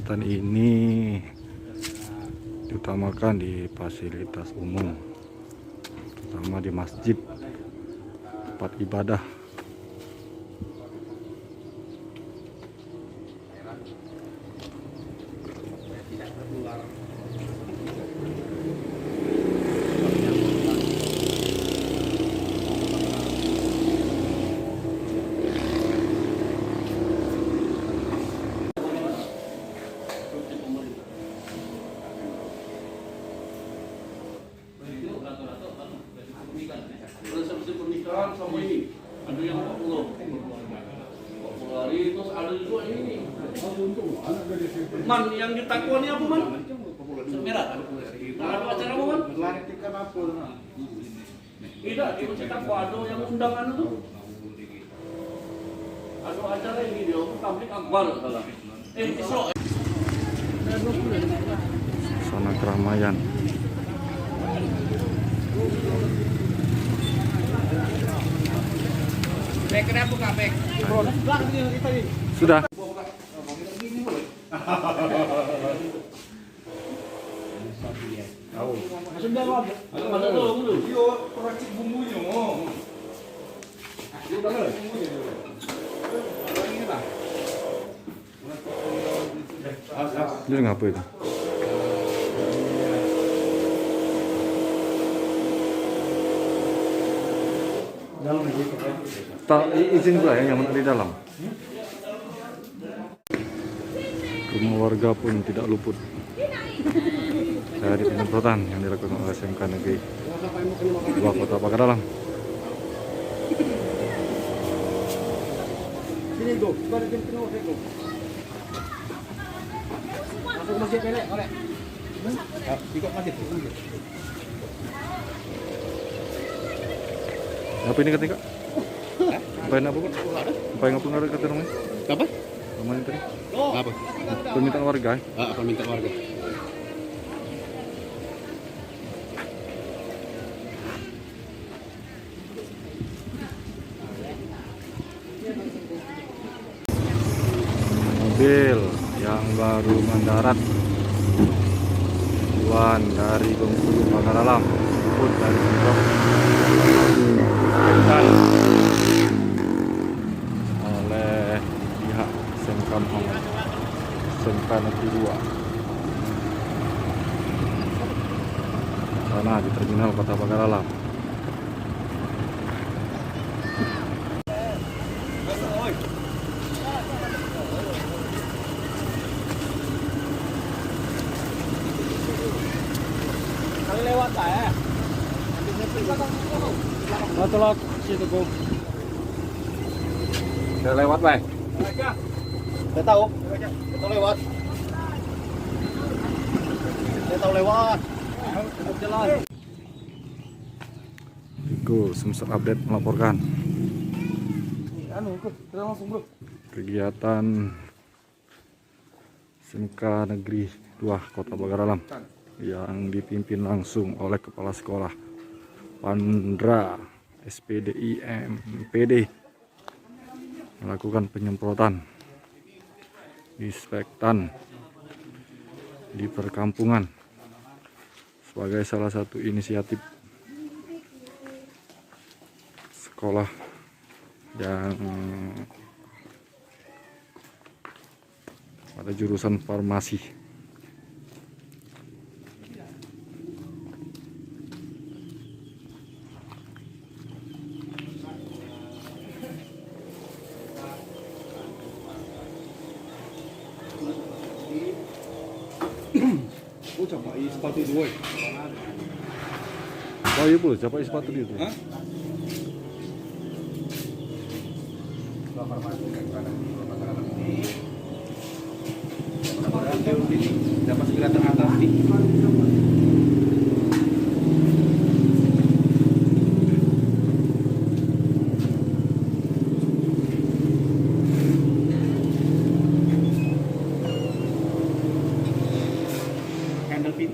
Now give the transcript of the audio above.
Kegiatan ini diutamakan di fasilitas umum, terutama di masjid, tempat ibadah. Pernikahan sama ini ada yang 40 hari, terus ada juga ini man yang ditakwa ini apa man? Merah kan? Ada acara apa man? Klarifikan apa? Tidak, di masjid takwa ada yang undangan itu ada acara ini dia tablik akbar salah Isra. Suasana keramaian. Bek kenapa kak Bek? Sudah. Sudah apa? Mana tolong dulu. Yo, peracik bumbunya. Ini ngapa itu? Tak izin pula ya yang di dalam. Rumah warga pun tidak luput dari penyemprotan yang dilakukan oleh SMK Negeri 2 Kota Pagaralam. Sini tuh, suara jam penuh itu. Masuk masjid pelek, oleh. Ikut masjid. Apa ini ketika? Apa yang apa pun? Apa yang apa nggak kata namanya? Apa? Namanya tadi? Apa? Permintaan warga. Permintaan warga. Mobil yang baru mendarat tujuan dari Bengkulu Pagaralam ikut dari Pemprov dan oleh pihak SMK Muhammad SMK Negeri 2 sana di Terminal Kota Pagaralam. Kali lewat tak ya? Tolong situ go. Udah lewat, Bay. Saya tahu. Kita lewat. Saya tahu lewat. Cukup jalan. Go, Sumsel Update melaporkan Kita langsung bro. kegiatan SMK Negeri 2 Kota Pagaralam yang dipimpin langsung oleh Kepala Sekolah Pandra SPDI MPD melakukan penyemprotan disinfektan di perkampungan sebagai salah satu inisiatif sekolah yang pada jurusan farmasi. Oh, capai sepatu dua. Oh iya boleh, capai sepatu dia tuh. Hah? Dapat segera teratasi. Candle pin.